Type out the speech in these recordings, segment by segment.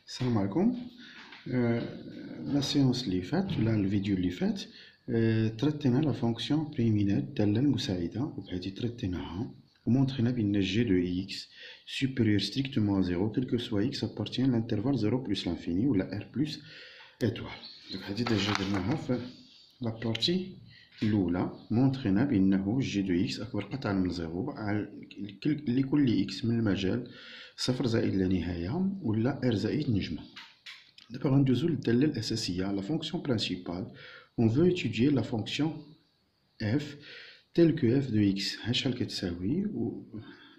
Salam alaikum. La séance اللي فاتت ولا الفيديو اللي فات تريتينا la fonction préliminaire دالة المساعدة وهذه تريتيناها ومونطرينا بأن g de x supérieur strictement à 0 quel que soit x appartient à l'intervalle 0 plus l'infini ولا r plus étoile. Donc هذه ديجا درناها في لا بارتي الأولى مونطرينا بأنه g de x أكبر قطعا من 0 لكل x من المجال 0 زائد لا نهاية ولا r زائد نجمة. D'abord, on doit la fonction principale. On veut étudier la fonction f telle que f de x ou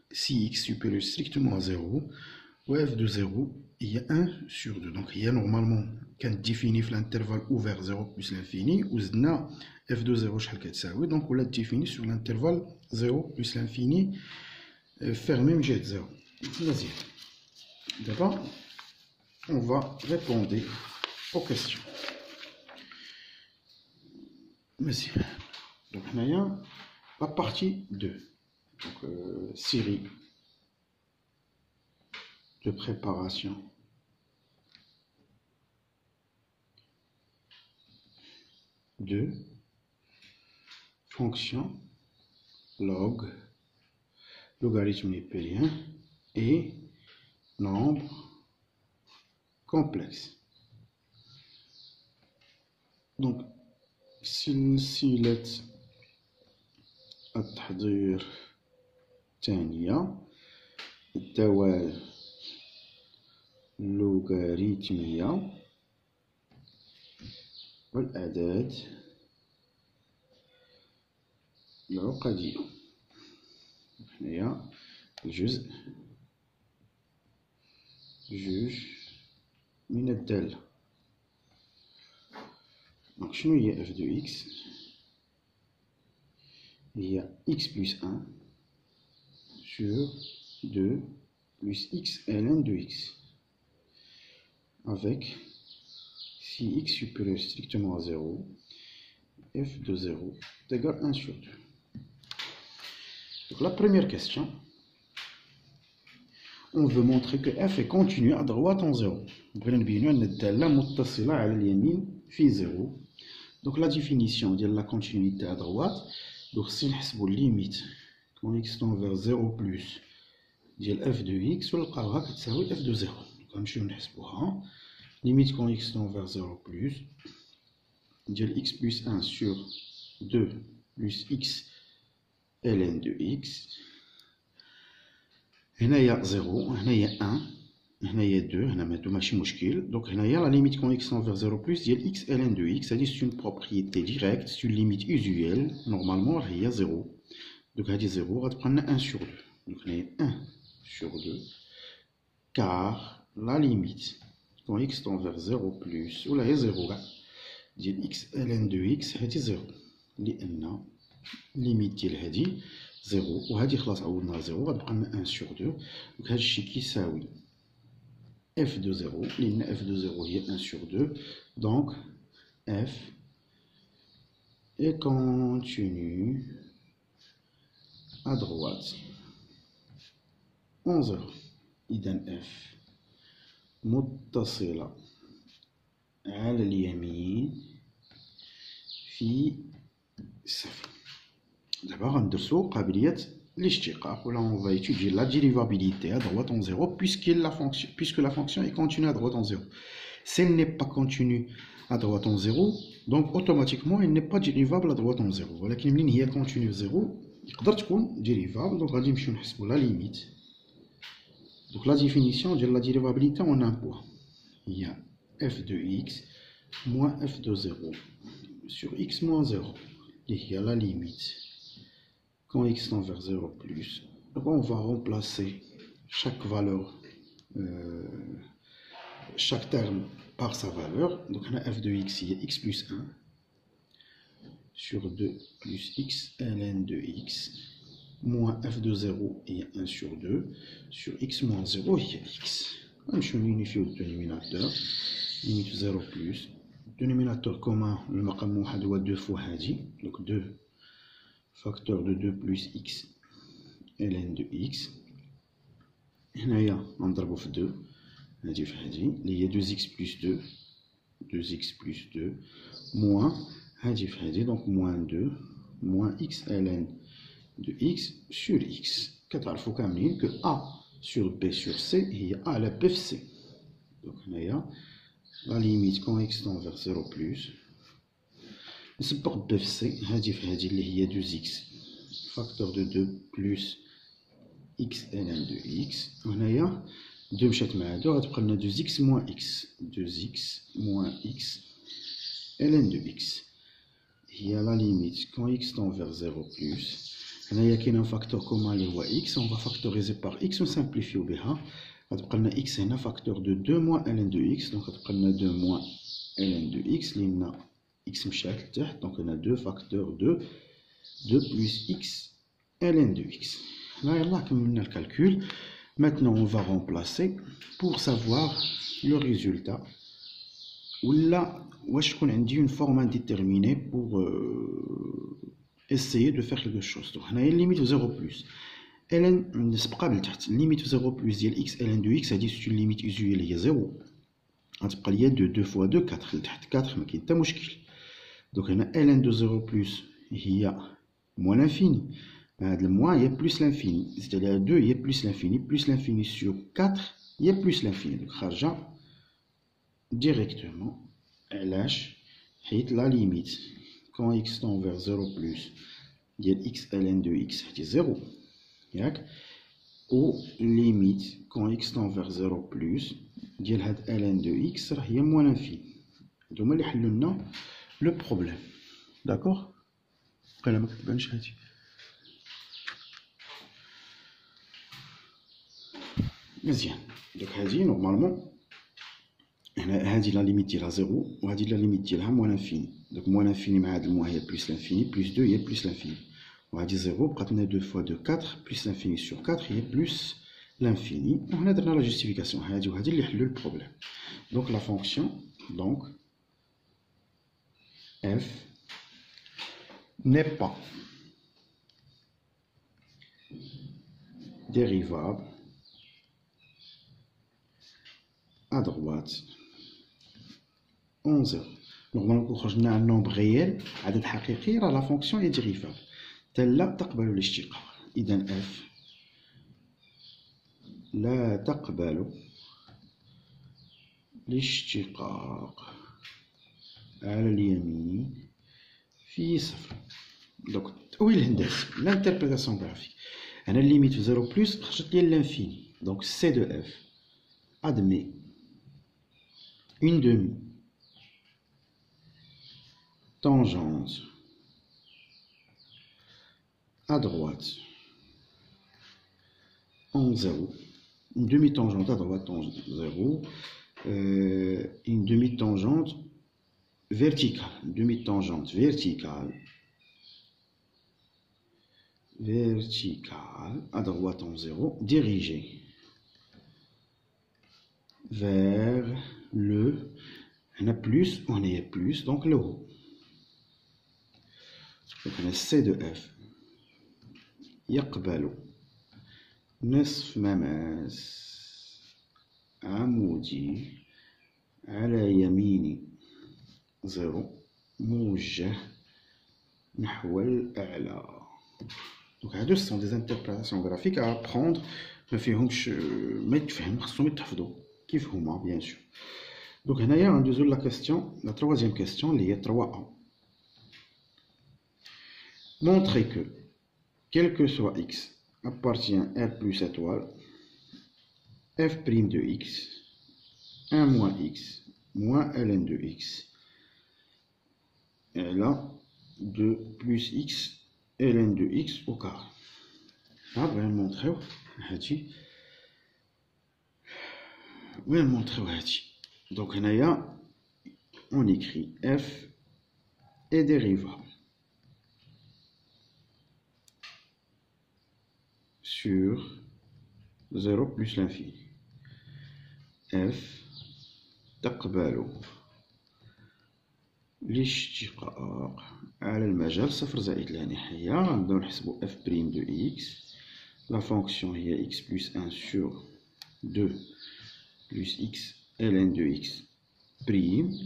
si x supérieur strictement à 0 ou f de 0 il y a 1 sur 2. Donc il y a normalement qu'un définit l'intervalle ouvert 0 plus l'infini ou f de 0 donc on l'a défini sur l'intervalle 0 plus l'infini fermé jet 0. Vas-y. D'abord on va répondre aux questions. Merci. Donc, on a la partie 2. Donc, série de préparation. De fonction log, logarithme népérien et nombre complexe. Donc سلسلة التحضير الثانية الدوال اللوغاريتمية والأعداد العقدية. هنايا الجزء جوج من الدالة. Donc, شنو هي f de x هي x plus 1 sur 2 plus x ln de x avec si x supérieur strictement à 0 f de 0 est égal à 1 sur 2. Donc la première question, on veut montrer que f est continu à droite en 0. بغينا نبينو أن الدالة متصلة على اليمين في 0. Donc la définition de la continuité à droite, donc si on a limite quand x tend vers 0 plus de f de x, on va trouver f de 0. Comme je vous limite quand x tend vers 0 plus de x plus 1 sur 2 plus x ln de x. هنا il y a 0, هنا il y a 1. هنا هي 2 هنا ماتو ماشي مشكل. دونك هنايا لا ليميت كون اكس تون فيغ 0 بلس ديال اكس ln دو اكس هادي سي اون بروبريتي ديريكت سي اون ليميت يوزويل نورمالمون هي 0. دونك هادي 0 غتبقى لنا 1 sur 2. دونك هنايا 1 sur 2 كار لا ليميت كون اكس تون فيغ 0 بلس ولا هي 0 كاع ديال اكس ln دو اكس هادي 0 لان ليميت ديال هادي 0 وهادي خلاص عوضناها 0 غتبقى لنا 1 sur 2. دونك هادشي كيساوي f de 0, ligne f de 0 est 1 sur 2, donc f est continu à droite en 0. إذن f متصلة على اليمين في 0. D'abord ندرسو قابلية l'ishtiqaq, là on va étudier la dérivabilité à droite en 0 puisque la fonction est continue à droite en 0. Si elle n'est pas continue à droite en 0, donc automatiquement elle n'est pas dérivable à droite en 0. Voilà qu'il y a continue 0, il peut être dérivable, donc on va la limite. Donc la définition de la dérivabilité en un point. Il y a f de x moins f de 0 sur x moins 0. Il y a la limite. Quand x tend vers 0 plus, on va remplacer chaque valeur, chaque terme par sa valeur. Donc on a f de x, il y a x plus 1 sur 2 plus x ln de x moins f de 0, il y a 1 sur 2 sur x moins 0, il y a x. Comme je l'unifie au dénominateur, limite 0 plus, dénominateur commun, le maqam doit 2 fois hadi, donc 2 facteur de 2 plus x ln de x. هنايا نضربو في 2 هادي في هادي اللي هي 2x plus 2 2x plus 2 moins هادي في هادي دونك moins 2 moins x ln de x sur x. كتعرفوا كاملين que a sur b sur c هي a على b في c. دونك هنايا la limite quand x tend vers 0 plus نسبق b في c هادي في هادي اللي هي 2x facteur de 2 plus x ln de x. وهنايا 2 مشات مع 2 غتبقى لنا 2x moins x 2x moins x ln de x هي la limite quand x tend vers 0 plus. هنايا كاين ان فاكتور كومان اللي هو x on va factoriser par x ونسامبليفيو بها غتبقى لنا x هنا فاكتور دو 2 moins ln de x دونك غتبقى لنا 2 moins ln de x لأن x مشات لتحت دونك هنا 2 فاكتور دو 2 plus x ln de x. هنا يلاه كملنا الكالكول. Maintenant on va remplacer pour savoir le résultat ولا واش تكون عندي une forme indéterminée pour essayer de faire quelque chose. Donc هنايا limite 0 plus ln نسبقها لتحت limite 0 plus ديال x ln de x هادي c'est une limite usuelle هي 0 غتبقى ليا 2 fois 2 4 لتحت 4 ما كاين حتى مشكل. دونك هنا ln de 0 plus هي moins l'infini هاد الموان هي plus l'infini c'est-à-dire 2 هي plus l'infini sur 4 هي plus l'infini دونك خارجة directement علاش حيت la limite quand x tend vers 0 plus ديال x ln de x هادي 0 ياك و limite quand x tend vers 0 plus ديال هاد ln de x راه هي moins l'infini. هادو هما اللي حلو لنا لو بروبليم. داكوغ بقينا ما كتبانش هادي مزيان. دوك هادي نورمالمون هنا هادي لا ليميت ديالها 0 وهادي لا ليميت ديالها موان انفيني. دوك موان انفيني مع هاد الموان هي بلس لانفيني بلس 2 هي بلس لانفيني وهادي 0 بقات لنا 2 فوا 2 4 بلس لانفيني سور 4 هي بلس لانفيني. وهنا درنا لا جوستيفيكاسيون هادي وهادي اللي حلو البروبليم. دونك لا فونكسيون دونك f n'est pas dérivable à droite en 0. نورمالمون كون خرجنا عن نومبر ريال عدد حقيقي راه لا فونكسيون هي ديريفابل حتى لا تقبل الاشتقاق. اذا f لا تقبل الاشتقاق على اليمين في صفر. دونك التأويل الهندسي لانتربريتاسيون غرافيك هنا الليميت في 0 بلس خرجت لي لانفيني دونك سي دو اف admet une demi tangente à droite en 0, une demi-tangente à droite en 0, une demi-tangente verticale, demi-tangente verticale à droite en 0, dirigée vers le, on a plus, on est plus, donc le haut. Donc on a C de F يقبل نصف مماس عمودي على يمين 0 موجه نحو الأعلى. Donc هادو sont des interprétations graphiques à apprendre ما فيهمش ما يتفهم خصهم يتحفظوا كيف هما bien sûr. Donc هنايا غندوزو لا كاستيون لا troisième question اللي هي 3A. Montrer que quel que soit x appartient R plus étoile f' de x 1 moins x moins ln de x et là 2 plus x ln de x au carré. بغينا نمونطريو هادي بغينا نمونطريو هادي. دونك هنايا on écrit f est dérivable sur 0 plus l'infini. f تقبل الاشتقاق على المجال صفر زائد لا نهاية. غنبداو نحسبو f' de x. La fonction هي x plus 1 sur 2 بلس إكس ln دو إكس بريم.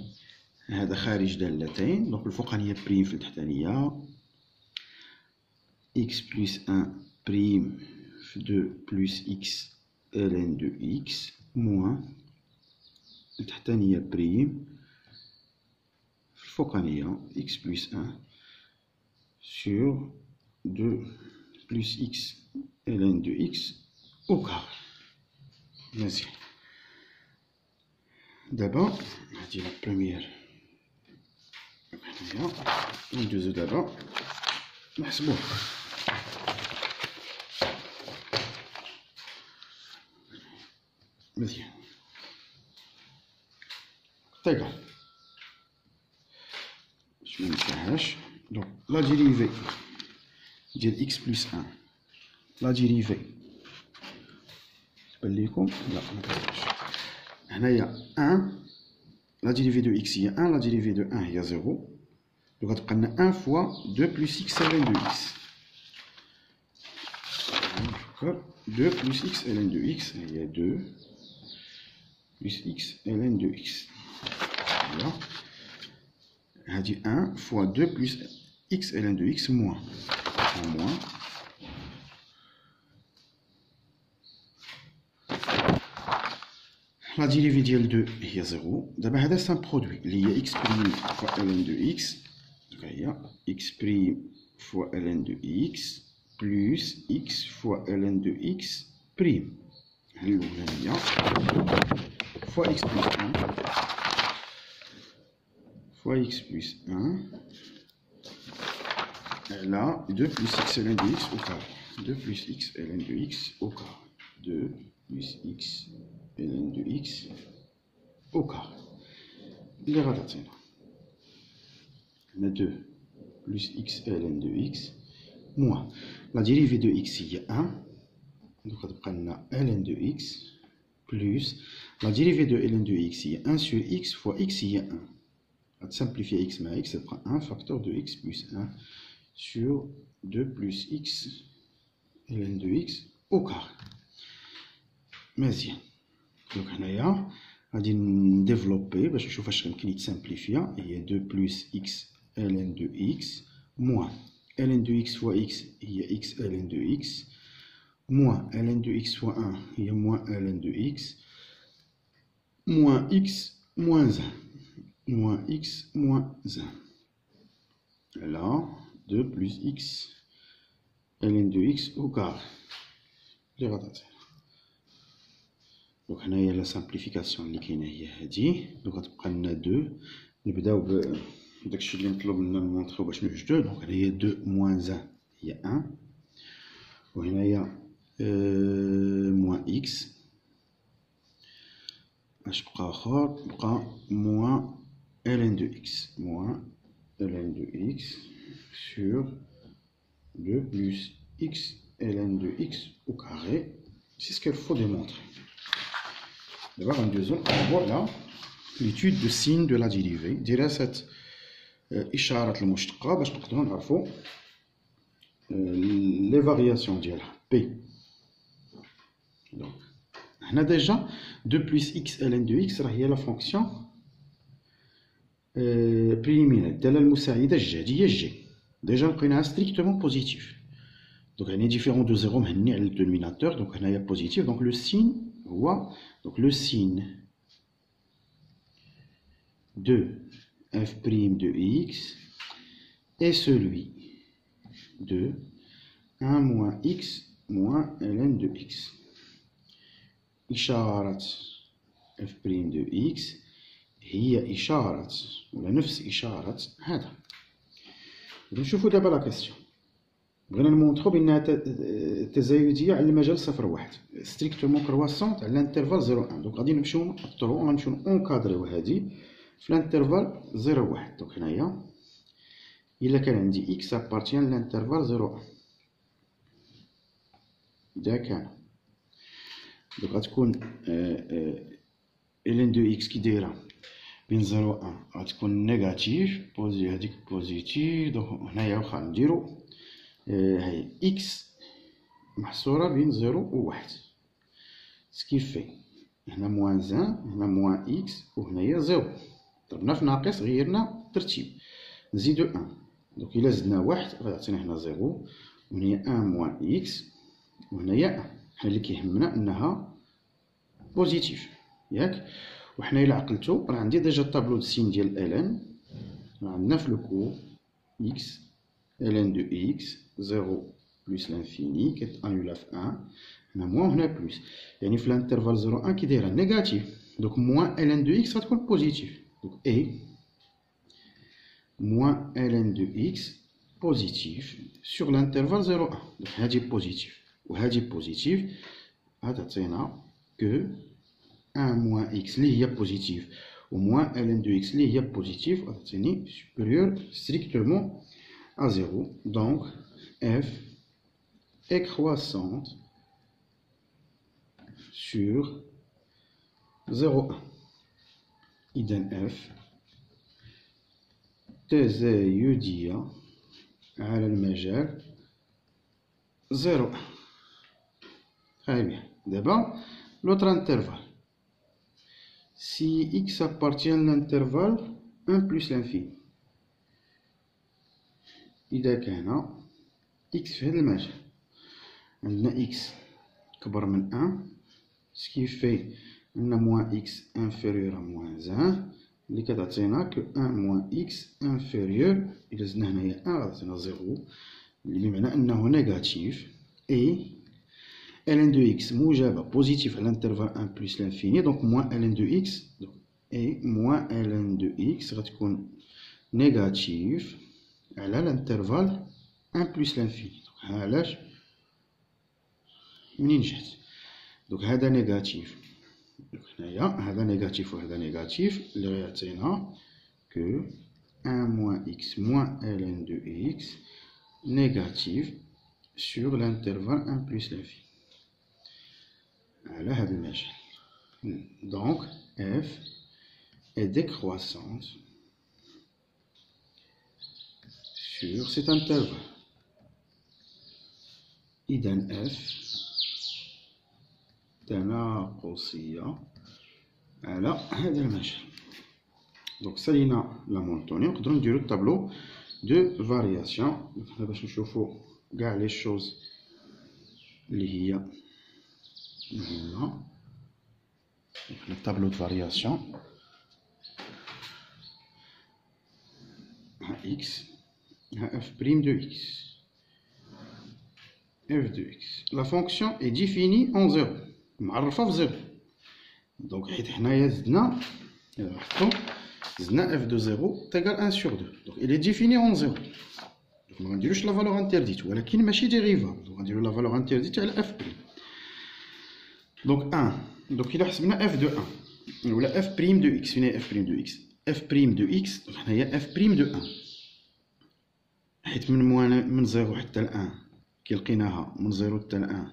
هذا خارج دالتين، دونك الفوقانية بريم في التحتانية. إكس بلس أن بريم في دو بلس إكس ln دو إكس موان التحتانية بريم في الفوقانية إكس بلس أن sur 2 plus x ln de x au carré. مزيان. دابا هادي لا بروميير هنايا، ندوزو دابا نحسبوه. مزيان. طيب باش مننساهاش، دونك لا ديريفي ديال إكس بلس أن، لا ديريفي تبان ليكم؟ لا مكتبتش هنايا أن، لا ديريفي دو إكس هي أن، لا ديريفي دو أن هي زيرو، دونك غتبقى لنا أن فوا دو بلس إكس ln دو إكس. دو بلس إكس ln دو إكس هي دو بلس إكس ln دو إكس. فوالا هادي أن فوا دو بلس إكس ln دو إكس موان موان لا ديريفي ديال دو هي زيرو. دابا هذا سان برودوي اللي هي إكس بريم فوا ln دو إكس، دونك هي إكس بريم فوا ln دو إكس بلس إكس فوا ln دو إكس بريم. الأولانية فوا إكس بلس أن فوا إكس بلس أن على دو بلس إكس ln دو إكس أو كاري. دو بلس إكس ln دو إكس أو كاري. دو بلس إكس ln de x au carré. اللي غتعطينا هنا 2 plus x ln de x moins la dérivée de x هي 1، donc غتبقى لنا ln de x plus la dérivée de ln de x هي 1 sur x fois x هي 1. غتسامبليفي x مع x تبقى 1 facteur de x plus 1 sur 2 plus x ln de x au carré. مزيان. دونك هنايا غادي نديفلوبي باش نشوف واش يمكن يتسامبليفيا. هي 2 بلس إكس ln دو إكس موان ln دو إكس فوا إكس هي إكس ln دو إكس موان ln دو إكس فوا 1 هي موان ln دو إكس موان إكس موان زان موان إكس موان زان على 2 بلس إكس ln دو إكس أو كاري اللي غتعطينا. دونك هنايا لا سامبليفيكاسيون اللي كاينه هي هادي، دونك غتبقى لنا 2. نبداو بداكشي اللي مطلوب منا نمونطريو باش نوجدو. دونك هنايا 2 موان 1 هي 1، وهنايا موان إكس. اش بقى اخر؟ بقى موان ln دو إكس موان ln دو إكس sur 2 plus x ln de x au carré. C'est ce qu'il faut démontrer. D'abord, on voit l'étude de signe de la dérivée. دراسة إشارة المشتقة باش نقدروا نعرفوا les variations ديالها P. Donc, هنا déjà 2 plus x ln de x راه هي la fonction préliminaire الدالة المساعدة الجهدية G. Déjà لقيناها strictement positif. Donc elle est différent de 0 مهني على le dénominateur. Donc هنايا positif. Donc le signe هو donc le signe de f' de x est celui de 1 moins x moins ln de x. إشارة f' de x هي إشارة ولا نفس إشارة هذا. نشوفوا دابا لا كاستيون. بغينا نمونطرو بأنها تزايدية على المجال 0,1 ستريكتومون كرواسونت على الانترفال 0,1. دونك غادي نمشيو نأثرو غنمشيو اونكادريو هادي في الانترفال 0,1. دونك هنايا إلا كان عندي إكس أبارتيان للانترفال 0,1 إذا كان دونك غتكون ln دو إكس كي دايرة بين 0,1 غتكون نيجاتيف هاديك بوزيتيف. دونك هنايا واخا نديرو هاي إكس محصورة بين 0 و 1 سكيفي هنا موان 1 هنا موان إكس وهنايا زيرو. ضربنا في ناقص غيرنا الترتيب نزيدو 1. دونك إلا زدنا واحد غيعطينا هنا زيرو وهنايا 1 موان إكس وهنايا 1. حنا اللي كيهمنا أنها بوزيتيف ياك. وحنا إلا عقلتو راه عندي ديجا الطابلو د سين ديال ln. عندنا في لو كور إكس ln دو إكس 0 بلس لانفيني كتانيولا في 1 هنا موان وهنا بلس، يعني في الانترفال 0 1 كي دايره نيجاتيف. دوك موان ln دو إكس غتكون بوزيتيف. دوك إي موان ln دو إكس بوزيتيف سور الانترفال 0 1. دوك هادي بوزيتيف وهادي بوزيتيف غتعطينا كو 1 موان إكس اللي هي بوزيتيف و موان ln دو إكس اللي هي بوزيتيف غتعطيني supérieur strictement à 0. Donc f est croissante sur 0,1. إذن f تزايدية على المجال 0,1. Très bien. D'abord, l'autre intervalle. Si x appartient à l'intervalle 1 plus l'infini, إذا كان x في هذا المجال عندنا x كبر من 1 ce qui fait أن moins x inférieur à moins 1 اللي كتعطينا que 1 moins x inférieur إلا زدنا هنايا 1 غتعطينا 0 اللي بمعنى أنه نيجاتيف. et ln de x موجبة بوزيتيف على الانترفال 1 plus l'infini donc moins ln de x et moins ln de x غتكون نيجاتيف على الانترفال 1 plus l'infini. donc علاش منين جات دوك هذا نيجاتيف دوك هنايا هذا نيجاتيف وهذا نيجاتيف اللي غيعطينا كو 1 moins x moins ln de x négatif sur l'intervalle 1 plus l'infini على هذا المجال. donc f est décroissante sur cet intervalle. إذن f تناقصية على هذا المجال. دونك سالينا لا مونطوني نقدرو نديرو الطابلو دو فارياسيون باش نشوفو كاع لي شوز اللي هي مهمة. الطابلو دو فارياسيون ها اكس ها اف بريم دو اكس f de x. La fonction est définie en 0 معرفة في 0. دونك حيت حنايا زدنا لاحظتو زدنا f de 0 تيكال 1 sur 2 donc il est défini en 0. donc ما غنديروش لا فالور انترديت ولكن ماشي ديريفابل. donc غنديرو لا فالور انترديت على f بريم. donc 1 donc إلا حسبنا f de 1 ولا f بريم de x. فين هي f بريم de x؟ f بريم de x donc حنايا f بريم de 1 حيت من 0 حتى ل 1 كي لقيناها من 0 حتى ل 1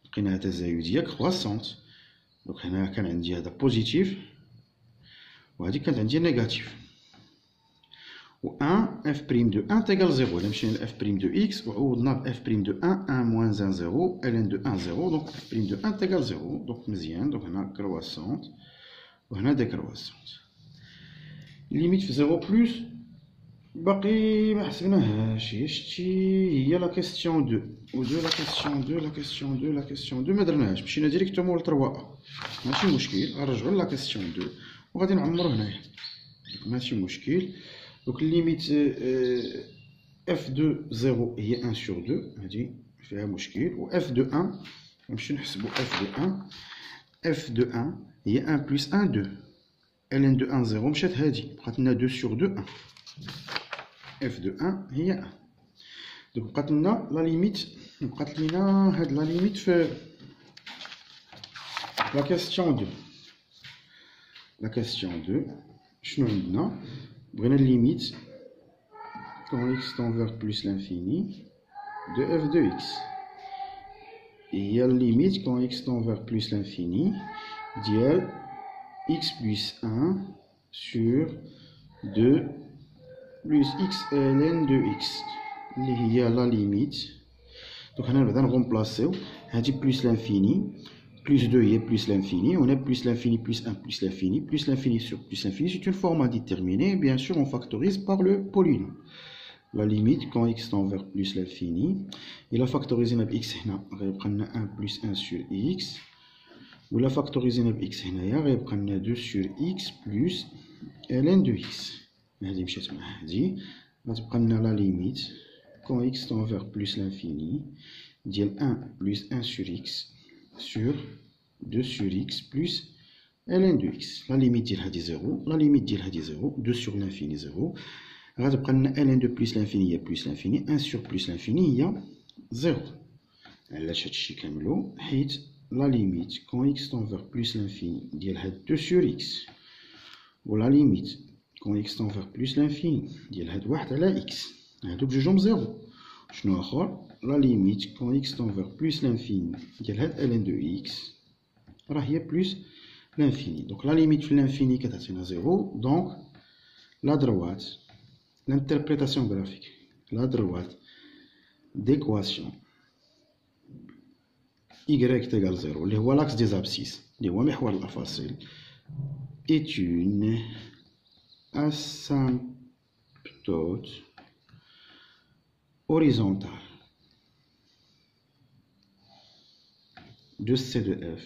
لقيناها تزايدية كرواسونت. دونك هنا كان عندي هذا بوزيتيف وهذه كانت عندي نيجاتيف و 1 اف بريم دو 1 تيكال 0. الا مشينا ل اف بريم دو اكس وعوضنا ب اف بريم دو 1 1 موان 1 0 ln دو 1 0 دونك اف بريم دو 1 تيكال 0. دونك مزيان. دونك هنا كرواسونت وهنا ديكرواسونت. ليميت في 0 بلس باقي ما حسبناهاش. شتي هي لا كيسيون 2 و 2 لا كيسيون 2 لا كيسيون 2 لا كيسيون 2 ما درناهاش مشينا ديريكتومون ل 3 ماشي مشكل. غنرجعو لا كيسيون 2 وغادي نعمرو هنايا ماشي مشكل. دونك الليميت اف دو 0 هي 1 sur 2 هادي فيها مشكل و اف دو 1 نمشيو نحسبو اف دو 1 اف دو 1 هي 1 بلس 1 2 ln دو 1 0 مشات هادي بقات لنا 2 sur 2 1 f de 1 هي 1. دونك بقات لنا لا ليميت بقات لينا هاد لا ليميت في لا كيسيون 2. لا كيسيون 2 شنو عندنا؟ بغينا ليميت quand x tend vers plus l'infini de f de x. هي ليميت quand x tend vers plus l'infini ديال x plus 1 sur 2 plus x ln de x اللي هي لا ليميت. دونك هنا نبدا نغومبلاسيو هادي بلس لانفيني plus 2 est plus l'infini, on a plus l'infini plus 1 plus l'infini sur plus l'infini, c'est une forme indéterminée, bien sûr on factorise par le polynôme. La limite quand x tend vers plus l'infini, et la factoriser avec x, on va prendre 1 plus 1 sur x, ou la factoriser avec x, on va prendre 2 sur x plus ln de x. On va prendre la limite quand x tend vers plus l'infini, dire 1 plus 1 sur x sur 2 sur x plus ln de x. La limite est 0, la limite est 0, 2 sur l'infini 0. On va prendre ln de plus l'infini, 1 sur plus l'infini, il y a 0. La limite quand x tend vers plus l'infini, est 2 sur x. Ou la limite quand x tend vers plus l'infini, est 1 à la x. Donc je jombe 0. La limite quand x tend vers plus l'infini, est ln de x, est plus l'infini. Donc la limite de l'infini est à 0. Donc la droite, l'interprétation graphique, la droite d'équation y égale 0, l'axe des abscisses, est une asymptote horizontale de C de F,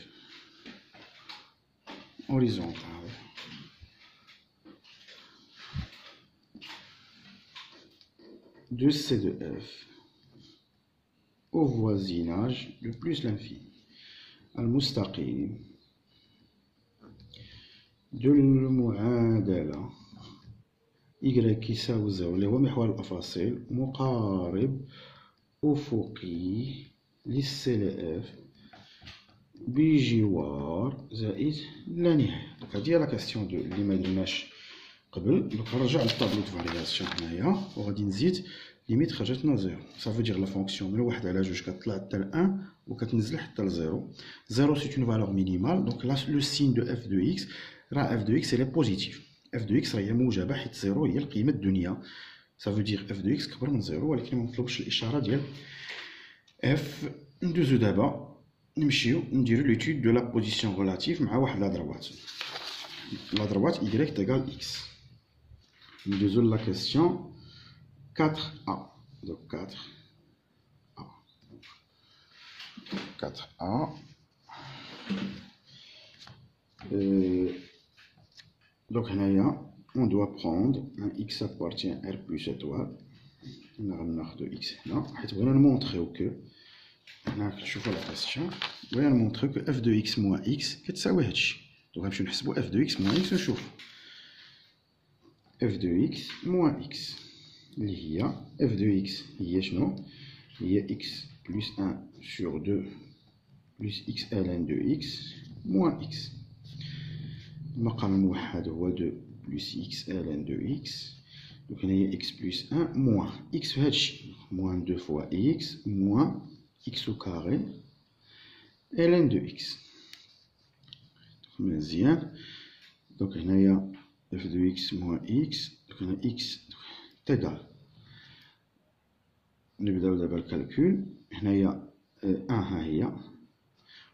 horizontale de C de F au voisinage de plus l'infini. Al-Mustaqim de المعادلة y يساوي 0 اللي هو محور الأفاصيل مقارب أفقي للسي F بجوار زائد لا نهاية. دونك هادي هي لا كاستيون اللي ما درناش قبل. دونك نرجع للطابلو دو فارياسيون هنايا وغادي نزيد ليميت خرجت لنا 0. صافي دير لا فونكسيون من 1 على 2 كتطلع حتى ل 1 وكتنزل حتى ل 0. 0 سي اون فالور مينيمال. دونك لو سين دو اف دو اكس راه اف دو اكس هي بوزيتيف. اف دو اكس راهي موجبه حيت 0 هي القيمه الدنيا. صافي دير اف دو اكس كبر من 0 ولكن ما نطلبش الاشاره ديال اف. ندوزو دابا نمشيو نديرو ليتود دو لا بوزيسيون ريلاتيف مع واحد لا دروات. لا دروات y تيغال اكس. ندوزو لا كاستيون 4a. Donc 4a. 4a. Donc on doit prendre un x appartient à R plus étoile. On a un x là. On va montrer que je vois la question. On va montrer que f de x moins x est ça. Donc on va faire f de x moins x. F de x moins x. Il y a f de x, il y a x plus 1 sur 2 plus x ln de x moins x. المقام الموحد هو 2 plus x ln de x. Donc il y a x plus 1 moins x في هذا الشيء moins 2 fois x moins x au carré ln de x. مزيان. donc هنايا f de x moins x. donc هنا x تيغال. نبداو دابا الكالكول. هنايا 1 ها هي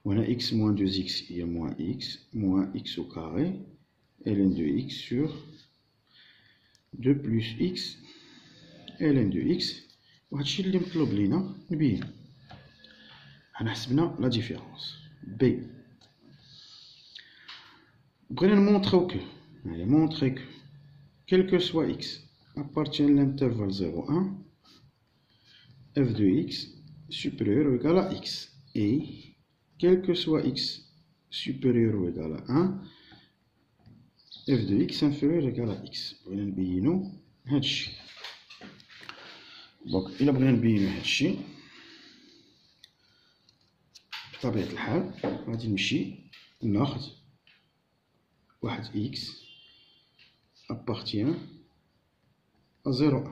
وهنا x moins 2x هي moins x moins x au carré ln de x sur 2 plus x ln de x. وهادشي اللي مطلوب لينا نبين. حنا حسبنا لا ديفيرونس بي. بغينا نمونطريو كو هنايا مونطري كو quel que soit x appartient à l'intervalle 0,1 f de x supérieur ou égal à x et quel que soit x supérieur ou égal à 1 f de x inférieur ou égal à x. بغينا نبينو هادشي. دونك إلا بغينا نبينو هادشي بطبيعة الحال غادي نمشي ناخد واحد x appartient à 0,1.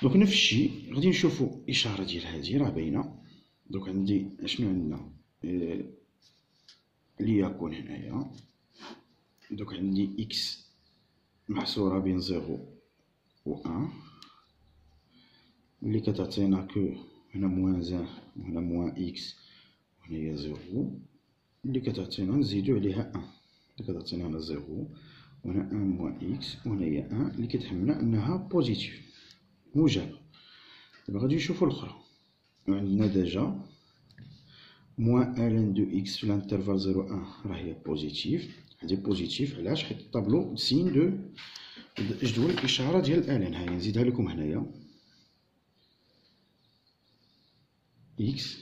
دونك نفس الشيء غادي نشوفو الإشارة ديال هادي راه باينة. دونك عندي شنو عندنا ليكون هنايا. دونك عندي إكس محصورة بين 0 و 1 اللي كتعطينا كو هنا موان 1 وهنا موان إكس وهنايا زيرو اللي كتعطينا نزيدو عليها ان اللي كتعطينا هنا زيرو، وهنا ان موان اكس، وهنايا ان اللي كتهمنا انها بوزيتيف موجبة. دابا غادي نشوفو الاخرى، عندنا ديجا موان ln دو اكس في الانترفال 0 1 راه هي بوزيتيف. هادي بوزيتيف علاش؟ حيت الطابلو سين دو جدول الاشاره ديال ln. هاهي نزيدها لكم هنايا اكس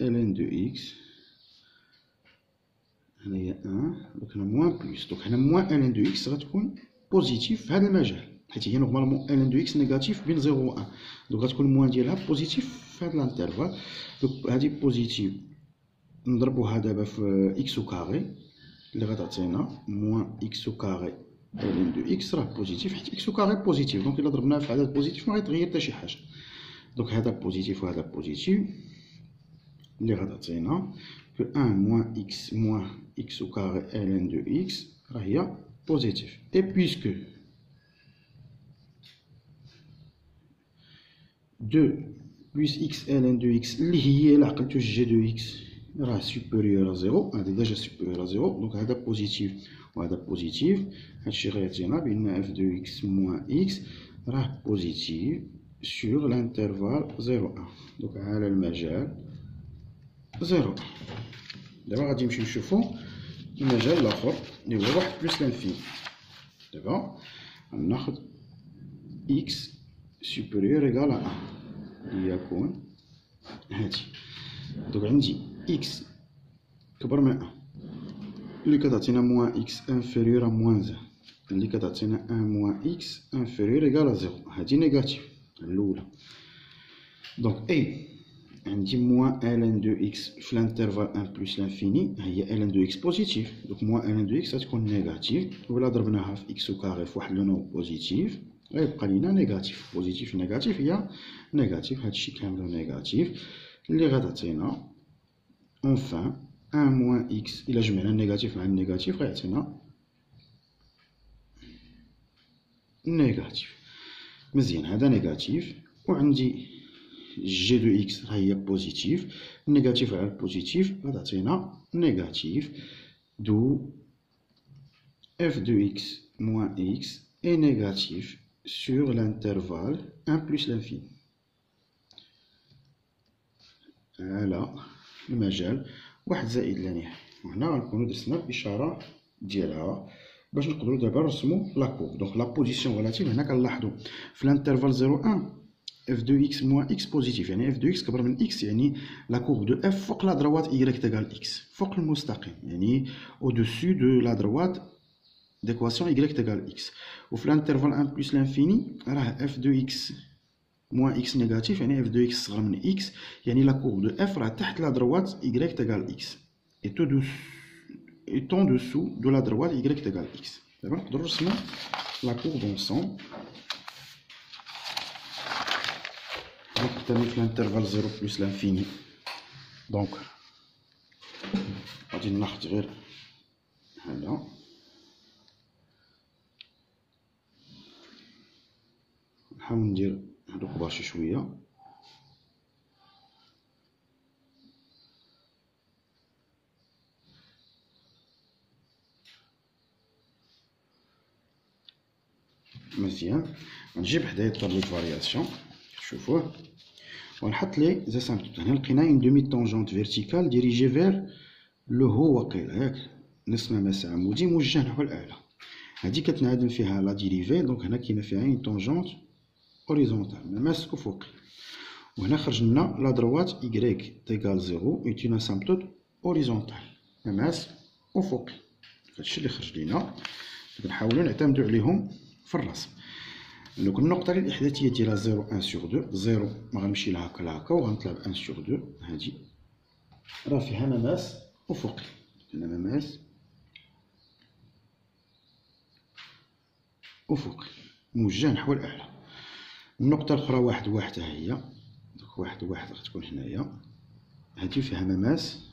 ln دو اكس، هنايا 1 دوك هنا موان بلس. دوك هنا موان ln دو اكس غتكون بوزيتيف في هذا المجال، حيت هي نورمالمون ln دو اكس نيجاتيف بين 0 و 1. دوك غتكون موان ديالها بوزيتيف في هذا الانترفال. دوك هادي بوزيتيف نضربوها دابا في اكس او كاري اللي غتعطينا موان اكس او كاري ln دو اكس راه بوزيتيف، حيت اكس او كاري بوزيتيف. دونك الا ضربناها في عدد بوزيتيف ما غيتغير حتى شي حاجه. دونك هذا بوزيتيف وهذا بوزيتيف اللي غتعطينا que 1 moins x au carré ln de x راه هي بوزيتيف. et puisque 2 plus x ln de x اللي هي الا عقلتو g de x راه supérieur à 0، هذا ديجا supérieur à 0. دونك هذا بوزيتيف وهذا بوزيتيف، هادشي غيعطينا بان f de x moins x راه بوزيتيف sur l'intervalle 0 1. دونك على المجال 0. دابا غادي نمشيو نشوفو المجال الاخر اللي هو 1 بلس لانفيني. دابا غناخد x supérieur égal à 1 ليكون هادي. دوك عندي x كبر من 1 اللي كتعطينا موان x inférieur à moins 1 اللي كتعطينا 1 موان x inférieur égal à 0. هادي نيجاتيف الاولى. دونك اي عندي موان ln دو اكس في الانترفال 1 بلس لانفيني، هي ln دو اكس بوزيتيف. دوك موان ln دو اكس غتكون نيجاتيف، ولا ضربناها في اكس او كاري في واحد لو نو بوزيتيف غيبقى لينا نيجاتيف. بوزيتيف نيجاتيف هي نيجاتيف، هادشي كامل نيجاتيف اللي غتعطينا اونفان 1 موان اكس. الا جمعنا النيجاتيف مع النيجاتيف غيعطينا نيجاتيف. مزيان، هذا نيجاتيف. وعندي جي دو اكس راه هي بوزيتيف، النيجاتيف على البوزيتيف غتعطينا نيجاتيف. دو اف دو اكس موان اكس اي نيجاتيف sur l'intervalle 1 plus l'infini على المجال 1 زائد لا نهاية. وهنا غنكونو درسنا الاشاره ديالها باش نقدروا دابا نرسموا لا كورب. دونك لا بوزيسيون ريلاتيف هنا كنلاحظوا في الانترفال 0 1 f de x moins x بوزيتيف، يعني f de x كبر من x، يعني لا كورب دو f فوق لا دروات y تيغال x فوق المستقيم، يعني au dessus de la droite d'équation y تيغال x. وفي الانترفال 1 بلس لانفيني راه f de x moins x نيجاتيف، يعني f de x صغر من x، يعني لا كورب دو f راه تحت لا دروات y تيغال x et en dessous de la droite y تيغال x. دابا نقدروا نرسموا لا كورب اونسومبل. نقدر في الانترفال 0 بلس لانفيني. دونك غادي ناخد غير هذا نحاول ندير هادو كبار شي شويه. مزيان، نجيب حدايا الطابلو فارياسيون شوفوه ونحط لي زي سامبل. هنا لقينا اون دومي طونجونت فيرتيكال ديريجي فير لو هو وقيل ياك نصف مماس عمودي موجه نحو الاعلى. هادي كتنعدم فيها لا ديريفي. دونك هنا كاينه فيها اون طونجونت اوريزونتال مماس افقي، وهنا خرج لنا لا دروات y تيغال 0 ايت اون اسامبتوت اوريزونتال مماس افقي. هادشي اللي خرج لينا كنحاولوا نعتمدوا عليهم في الرسم. دونك النقطه الاحداثيه ديالها 0 1 sur 2. 0 ما غنمشي لها هكا لهكا وغنطلع ب 1 sur 2. هادي راه فيها مماس افقي، هنا مماس افقي موجه نحو الاعلى. النقطه الاخرى 1 1 ها هي، دونك 1 1 غتكون هنايا، هادي فيها مماس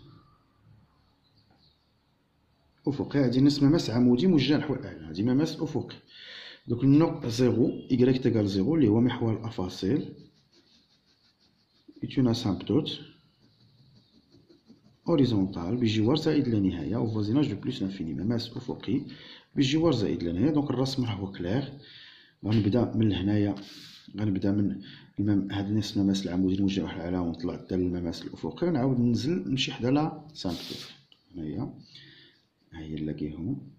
افقي، هادي نصف مماس عمودي موجه نحو الاعلى، هادي مماس افقي. دوك النقطة 0 y تيغال 0 اللي هو محور الأفاصيل est une asymptote هوريزونتال بجوار زائد لا نهاية أو فوزيناج دو بلوس لانفيني، مماس أفقي بجوار زائد لا نهاية. دونك الرسم راهو كلير. غنبدا من هنايا، غنبدا من هاد نصف المماس العمودي الموجه واحد على ونطلع حتى للمماس الأفقي، ونعاود ننزل نمشي حدا لا سامبل. هنايا ها هي نلاقيهم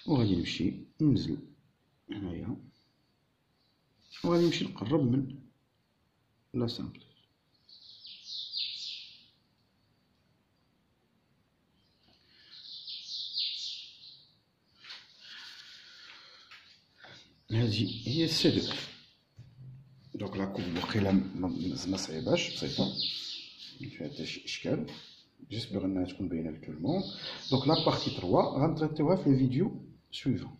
وغادي نمشي ننزل هنايا وغادي نمشي نقرب من لا سامبل. هذه هي السي دو. دونك لاكوب وقيلا ما صعيباش، بسيطة مفيها حتى شي إشكال. جيسبر انها تكون باينة لتو الموند. دونك لا بارتي 3 غنتريتيوها في الفيديو سويفون.